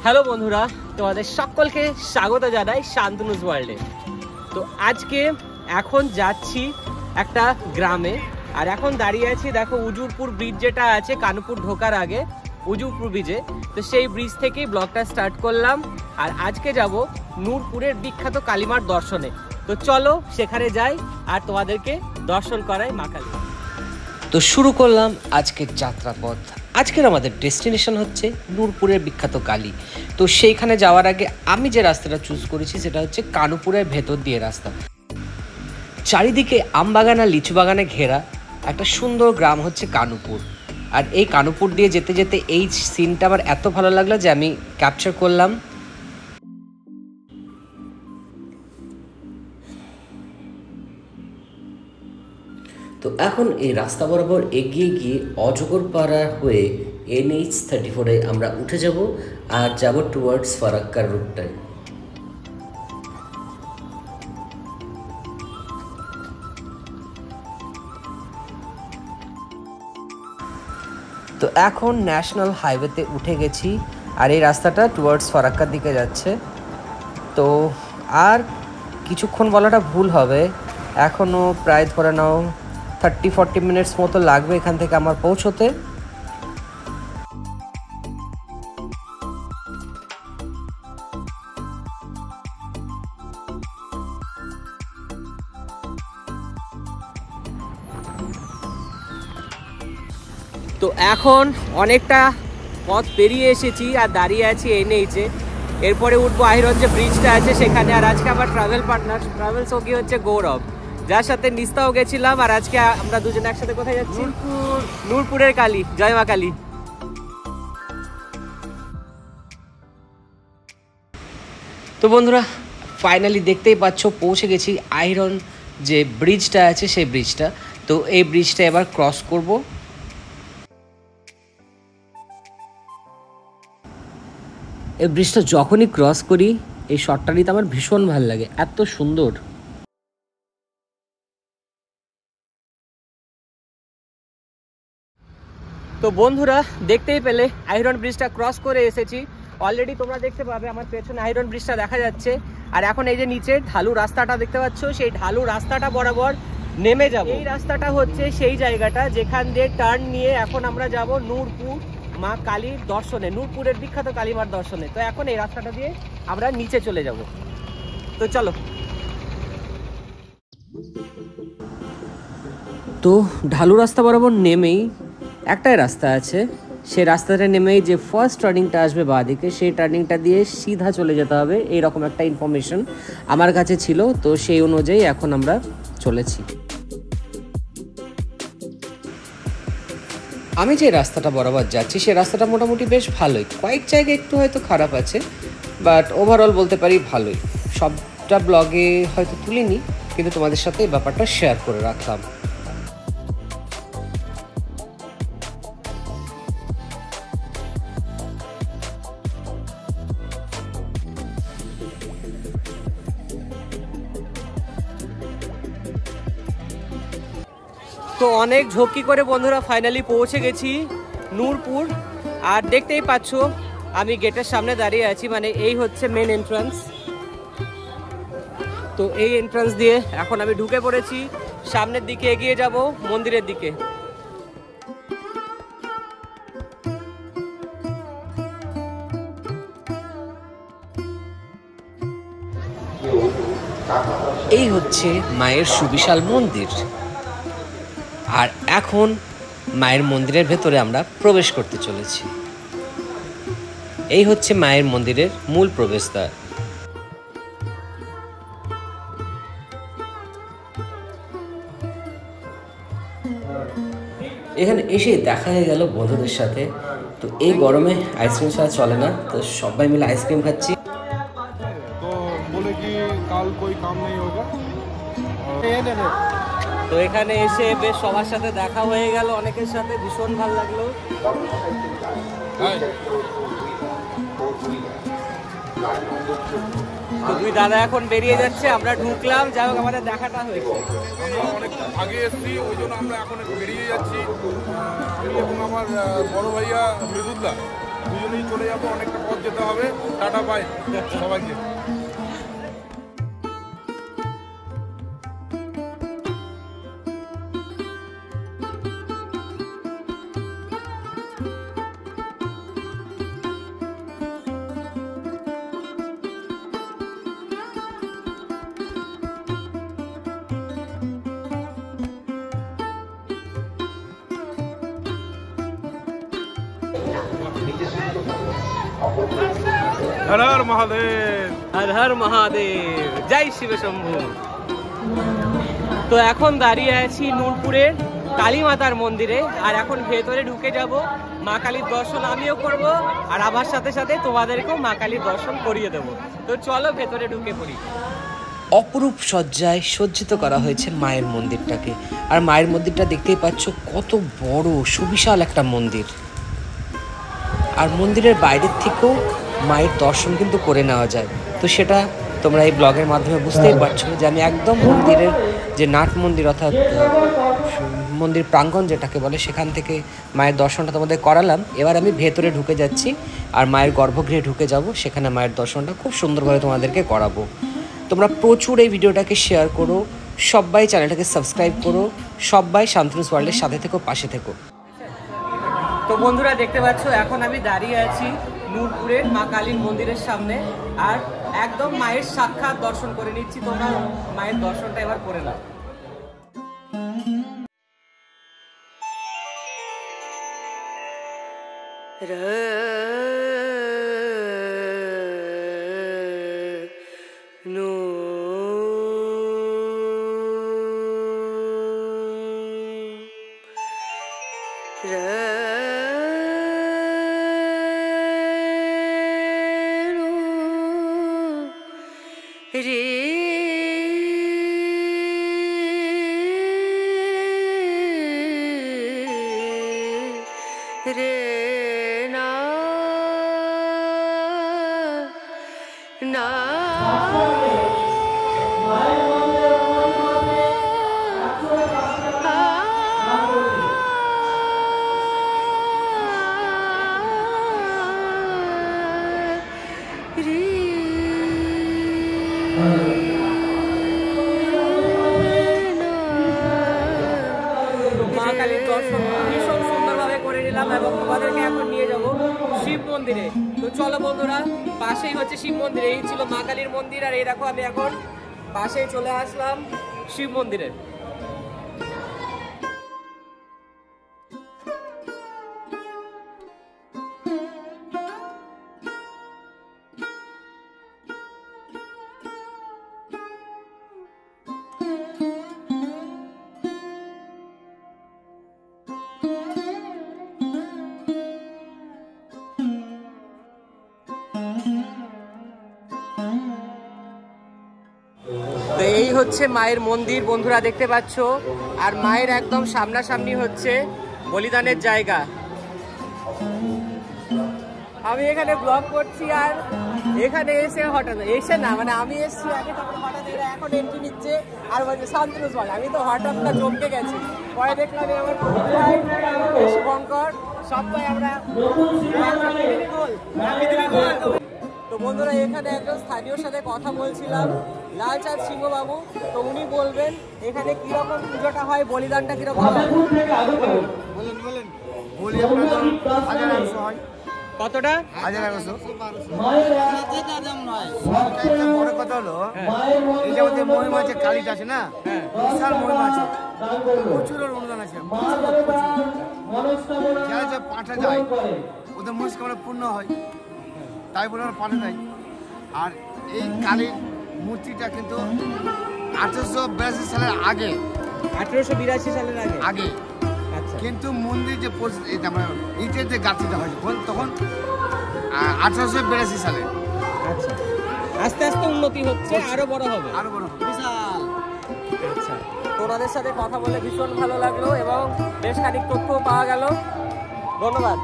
Hello বন্ধুরা, তোমাদের সকলকে স্বাগত জানাই শান্তনুজ ওয়ার্ল্ডে। তো আজকে এখন যাচ্ছি একটা গ্রামে, আর এখন দাঁড়িয়ে আছি দেখো উজুরপুর ব্রিজ যেটা আছে কানুপুর ঢোকার আগে উজুরপুর ব্রিজে। তো সেই ব্রিজ থেকেই ব্লগটা স্টার্ট করলাম, আর আজকে যাব নূরপুরের বিখ্যাত কালীমার দর্শনে। তো চলো সেখানে যাই আর তোমাদেরকে দর্শন করাই মা কালী। তো শুরু করলাম আজকের যাত্রাপথ। আজকের আমাদের ডেস্টিনেশন হচ্ছে নূরপুরের বিখ্যাত কালী। তো সেইখানে যাওয়ার আগে আমি যে রাস্তাটা চুজ করেছি সেটা হচ্ছে কানুপুরের ভেতর দিয়ে রাস্তা। চারিদিকে আমবাগান আর লিচু বাগানে ঘেরা একটা সুন্দর গ্রাম হচ্ছে কানুপুর। আর এই কানুপুর দিয়ে যেতে যেতে এই সিনটা আমার এত ভালো লাগলো যে আমি ক্যাপচার করলাম। তো এখন এই রাস্তা বরাবর এগিয়ে গিয়ে অজগরপাড়া হয়ে NH34-এ আমরা উঠে যাব আর যাব টুয়ার্ডস ফারাক্কার রুটটায়। তো এখন ন্যাশনাল হাইওয়েতে উঠে গেছি আর এই রাস্তাটা টুয়ার্ডস ফারাক্কার দিকে যাচ্ছে। তো আর কিছুক্ষণ বলাটা ভুল হবে, এখনও প্রায় ধরে নাও 30-40 মিনিটস মতো লাগবে এখান থেকে আমার পৌঁছতে। তো এখন অনেকটা পথ পেরিয়ে এসেছি আর দাঁড়িয়ে আছি NH-এ। এরপরে উঠবো আহিরন যে ব্রিজটা আছে সেখানে। আর আজকে আমার ট্রাভেল পার্টনার ট্রাভেল সঙ্গী হচ্ছে গৌরব, যার সাথে নিস্তাও গেছিলাম। আর আজকে আমরা দুজনে একসাথে কোথায় যাচ্ছি? নূরপুরের কালী, জয় মা কালী। তো বন্ধুরা ফাইনালি দেখতেই পাচ্ছ পৌঁছে গেছি আহিরন যে ব্রিজটা আছে সেই ব্রিজটা। তো এই ব্রিজটা এবার ক্রস করব। এই ব্রিজটা যখনই ক্রস করি এই শটটা নিতে আমার ভীষণ ভালো লাগে, এত সুন্দর। তো বন্ধুরা দেখতেই পেলে আহিরন ব্রিজটা ক্রস করে এসেছি। অলরেডি তোমরা দেখতে পাবে আমার পেছনে আহিরন ব্রিজটা দেখা যাচ্ছে। আর এখন এই যে নিচে ঢালু রাস্তাটা দেখতে পাচ্ছ, সেই ঢালু রাস্তাটা বরাবর নেমে যাব। এই রাস্তাটা হচ্ছে সেই জায়গাটা যেখান দিয়ে টার্ন নিয়ে এখন আমরা যাব নূরপুর মা কালীর দর্শনে, নূরপুরের বিখ্যাত কালীমার দর্শনে। তো এখন এই রাস্তাটা দিয়ে আমরা নিচে চলে যাব। তো চলো। তো ঢালু রাস্তা বরাবর নেমেই একটাই রাস্তা আছে, সেই রাস্তাটা নেমেই যে ফার্স্ট টার্নিংটা আসবে বাঁদিকে সেই টার্নিংটা দিয়ে সিধা চলে যেতে হবে, এইরকম একটা ইনফরমেশন আমার কাছে ছিল। তো সেই অনুযায়ী এখন আমরা চলেছি। আমি যে রাস্তাটা বরাবর যাচ্ছি সেই রাস্তাটা মোটামুটি বেশ ভালোই, কয়েক জায়গায় একটু হয়তো খারাপ আছে, বাট ওভারঅল বলতে পারি ভালোই। সবটা ব্লগে হয়তো তুলিনি, কিন্তু তোমাদের সাথে এই ব্যাপারটা শেয়ার করে রাখলাম। তো অনেক ঝক্কি করে বন্ধুরা ফাইনালি পৌঁছে গেছি নূরপুর। আর দেখতেই পাচ্ছ আমি গেটের সামনে দাঁড়িয়ে আছি, মানে এই হচ্ছে মেন এন্ট্রান্স। তো এই এন্ট্রান্স দিয়ে এখন আমি ঢুকে পড়েছি, সামনের দিকে এগিয়ে যাব মন্দিরের দিকে। এই হচ্ছে মায়ের সুবিশাল মন্দির। আর এখন মায়ের মন্দিরের ভেতরে আমরা প্রবেশ করতে চলেছি। এই হচ্ছে মায়ের মন্দিরের মূল প্রবেশদ্বার। এখানে এসে দেখা হয়ে গেল বন্ধুদের সাথে। তো এই গরমে আইসক্রিম ছাড়া চলে না, তো সবাই মিলে আইসক্রিম খাচ্ছি। তো বলে কি কাল কোই কাম নেই হোগা। তো এখানে এসে বেশ সবার সাথে দেখা হয়ে গেল, অনেকের সাথে ভীষণ ভালো লাগলো। তো দুই দাদা এখন বেরিয়ে যাচ্ছে, আমরা ঢুকলাম, যাই হোক আমাদের দেখাটা হয়েছে। আমরা অনেক আগে এসেছি, ওই জন্য আমরা এখন বেরিয়ে যাচ্ছি। আমি এবং আমার বড় ভাইয়া মৃদুল্লাহ দুজনেই চলে যাবো, অনেকটা পথ যেতে হবে। টাটা বাই সবাইকে। হর হর মহাদেব, হর হর মহাদেব, জয় শিব শম্ভু। তো এখন দাঁড়িয়ে আছি নূরপুরের কালী মাতার মন্দিরে, আর এখন ভেতরে ঢুকে যাব। মা কালীর দর্শন আমিও করব, আর আমার সাথে সাথে তোমাদেরকেও মা কালীর দর্শন করিয়ে দেবো। তো চলো ভেতরে ঢুকে পড়ি। অপরূপ সজ্জায় সজ্জিত করা হয়েছে মায়ের মন্দিরটাকে। আর মায়ের মন্দিরটা দেখতেই পাচ্ছ কত বড় সুবিশাল একটা মন্দির। আর মন্দিরের বাইরের থেকেও মায়ের দর্শন কিন্তু করে নেওয়া যায়। তো সেটা তোমরা এই ব্লগের মাধ্যমে বুঝতেই পারছো যে আমি একদম মন্দিরের যে নাট মন্দির অর্থাৎ মন্দির প্রাঙ্গণ যেটাকে বলে সেখান থেকে মায়ের দর্শনটা তোমাদের করালাম। এবার আমি ভেতরে ঢুকে যাচ্ছি আর মায়ের গর্ভগৃহে ঢুকে যাব, সেখানে মায়ের দর্শনটা খুব সুন্দরভাবে তোমাদেরকে করাবো। তোমরা প্রচুর এই ভিডিওটাকে শেয়ার করো, সবাই চ্যানেলটাকে সাবস্ক্রাইব করো, সবাই শান্তনুস ওয়ার্ল্ডের সাথে থেকো, পাশে থেকো। তো বন্ধুরা দেখতে পাচ্ছ এখন আমি দাঁড়িয়ে আছি নূরপুরের মা কালীর মন্দিরের সামনে, আর একদম মায়ের সাক্ষাৎ দর্শন করে নিচ্ছি। তোমরা মায়ের দর্শনটা এবার করে নাও। মা কালীর দর্শন ভীষণ সুন্দরভাবে করে নিলাম এবং তোমাদেরকে এখন নিয়ে যাব শিব মন্দিরে। তো চলো বন্ধুরা, পাশেই হচ্ছে শিব মন্দির। এই ছিল মা কালীর মন্দির, আর এই দেখো আমি এখন পাশেই চলে আসলাম শিব মন্দিরে। তো এই হচ্ছে মায়ের মন্দির বন্ধুরা, দেখতে পাচ্ছ। আর মায়ের একদম সামনাসামনি হচ্ছে বলিদানের জায়গা। আমি এখানে ব্লগ করছি, আর এখানে এসে না মানে আমি এসছি আগে, তারপরে হঠাৎ এরা এখন এন্ট্রি নিচ্ছে আর বলছে শান্তনুস ওয়ার্ল্ড। আমি তো হঠাৎ না চমকে গেছি। পরে দেখলাম আমার শুভঙ্কর সবাই আমরা। তো বন্ধুরা এখানে একজন স্থানীয়র সাথে কথা বলছিলাম, লালচাঁদ সিংহ বাবু। তো উনি বলবেন এখানে কিরকম পুজোটা হয়, বলিদানটা কিরকম হয়। বলেন বলি আপনার 1100 হয়। কতটা? 1100। বড় কথা হলো এই যে আমাদের মহিমা আছে, কালীটা আছে না, বিশাল মহিমা আছে, প্রচুর অনুদান আছে। যারা যে পাঠা যায় ওদের মনস্কামনা পূর্ণ হয়, তাই বলে আমরা পাঠা যাই। আর এই কালীর মূর্তিটা কিন্তু 1882 সালের আগে, 1882 সালের আগে। আচ্ছা। কিন্তু মন্দির যে ইটের যে গাঁথনিটা হয় তখন 1882 সালে। আচ্ছা, আস্তে আস্তে উন্নতি হচ্ছে, আরো বড় হবে। বিশাল। আচ্ছা, তোমাদের সাথে কথা বলে ভীষণ ভালো লাগলো এবং বেশ খানিক তথ্য পাওয়া গেল। ধন্যবাদ।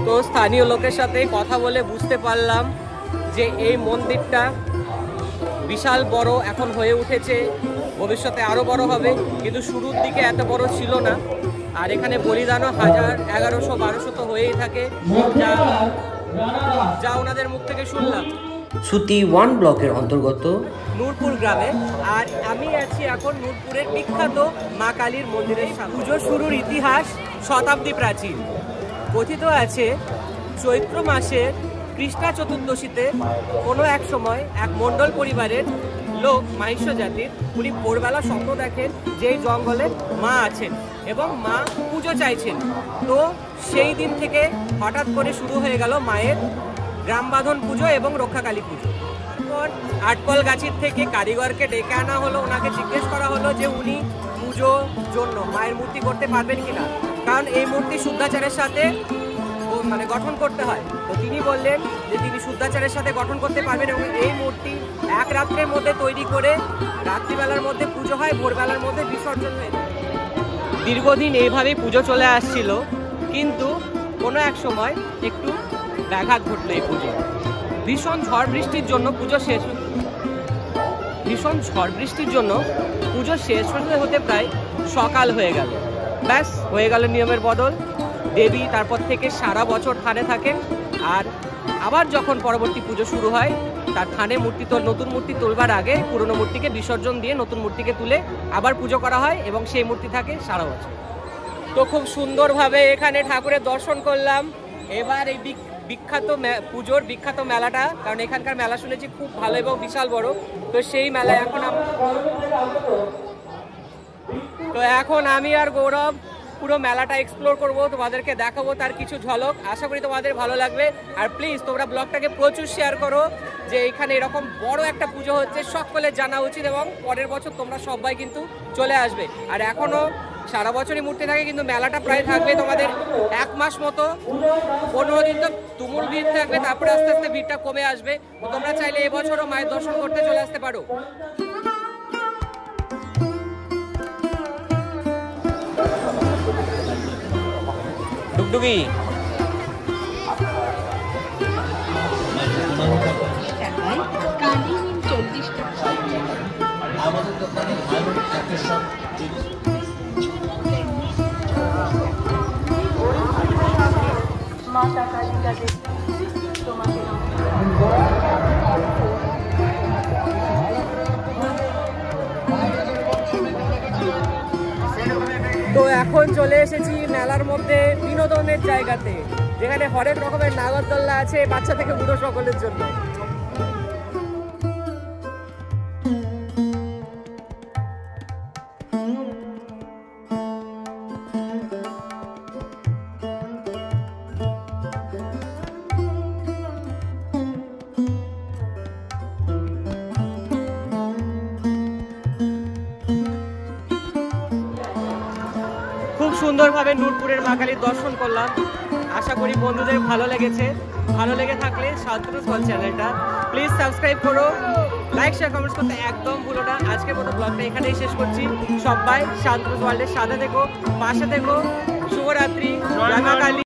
তো স্থানীয় লোকের সাথে কথা বলে বুঝতে পারলাম যে এই মন্দিরটা বিশাল বড় এখন হয়ে উঠেছে, ভবিষ্যতে আরো বড় হবে, কিন্তু শুরুর দিকে এত বড় ছিল না। আর এখানে বলিদানও 1000, 1100, 1200 তো হয়েই থাকে, যা ওনাদের মুখ থেকে শুনলাম। সুতি 1 ব্লকের অন্তর্গত নূরপুর গ্রামে। আর আমি আছি এখন নূরপুরের বিখ্যাত মা কালীর মন্দিরের সামনে। পুজো শুরুর ইতিহাস শতাব্দী প্রাচীন। কথিত আছে চৈত্র মাসের কৃষ্ণা চতুর্দশীতে কোনো এক সময় এক মণ্ডল পরিবারের লোক মাহিষ্য জাতির, উনি ভোরবেলা স্বপ্ন দেখেন যে এই জঙ্গলে মা আছেন এবং মা পুজো চাইছেন। তো সেই দিন থেকে হঠাৎ করে শুরু হয়ে গেল মায়ের গ্রামবাঁধন পুজো এবং রক্ষাকালী পুজো। তারপর আটকল গাছির থেকে কারিগরকে ডেকে আনা হলো, ওনাকে জিজ্ঞেস করা হলো যে উনি পুজোর জন্য মায়ের মূর্তি করতে পারবেন কিনা, কারণ এই মূর্তি শুদ্ধাচারের সাথে মানে গঠন করতে হয়। তো তিনি বললেন যে তিনি শুদ্ধাচারের সাথে গঠন করতে পারবেন এবং এই মূর্তি এক রাত্রের মধ্যে তৈরি করে রাত্রিবেলার মধ্যে পুজো হয়, ভোরবেলার মধ্যে বিসর্জন হয়ে যায়। দীর্ঘদিন এইভাবেই পুজো চলে আসছিল, কিন্তু কোনো এক সময় একটু ব্যাঘাত ঘটলো এই পুজো। ভীষণ ঝড় বৃষ্টির জন্য পুজো শেষ হতে হতে প্রায় সকাল হয়ে গেল। ব্যাস হয়ে গেল নিয়মের বদল। দেবী তারপর থেকে সারা বছর থানে থাকেন, আর আবার যখন পরবর্তী পুজো শুরু হয় তার থানে নতুন মূর্তি তোলবার আগে পুরনো মূর্তিকে বিসর্জন দিয়ে নতুন মূর্তিকে তুলে আবার পুজো করা হয় এবং সেই মূর্তি থাকে সারা বছর। তো খুব সুন্দরভাবে এখানে ঠাকুরের দর্শন করলাম। এবার এই পুজোর বিখ্যাত মেলাটা, কারণ এখানকার মেলা শুনেছি খুব ভালো এবং বিশাল বড়, তো সেই মেলায় এখন আমি আর গৌরব পুরো মেলাটা এক্সপ্লোর করব, তোমাদেরকে দেখাবো তার কিছু ঝলক। আশা করি তোমাদের ভালো লাগবে। আর প্লিজ তোমরা ব্লগটাকে প্রচুর শেয়ার করো যে এখানে এরকম বড় একটা পুজো হচ্ছে, সকলের জানা উচিত এবং পরের বছর তোমরা সবাই কিন্তু চলে আসবে। আর এখনো সারা বছরই মূর্তি থাকে, কিন্তু মেলাটা প্রায় থাকবে তোমাদের 1 মাস মতো। 15 দিন তো তুমুল ভিড় থাকবে, তারপরে আস্তে আস্তে ভিড়টা কমে আসবে। তো তোমরা চাইলে এবছরও মায়ের দর্শন করতে চলে আসতে পারো। ডুগডুগি মাতা কালিকা দেবী তোমাকে তো এখন চলে এসেছি মেলার মধ্যে বিনোদনের জায়গাতে, যেখানে হরেক রকমের নাগরদোল্লা আছে বাচ্চা থেকে বুড়ো সকলের জন্য। খুব সুন্দরভাবে নূরপুরের মা কালীর দর্শন করলাম। আশা করি বন্ধুদের ভালো লেগেছে। ভালো লেগে থাকলে শান্তনুস ওয়ার্ল্ড চ্যানেলটা প্লিজ সাবস্ক্রাইব করো, লাইক শেয়ার কমেন্টস করতে একদম ভুলো না। আজকের মতো ব্লগটা এখানেই শেষ করছি। সবাই শান্তনুস ওয়ার্ল্ডের সাথে থেকো, পাশে থেকো। শুভরাত্রি, জয় মা কালী।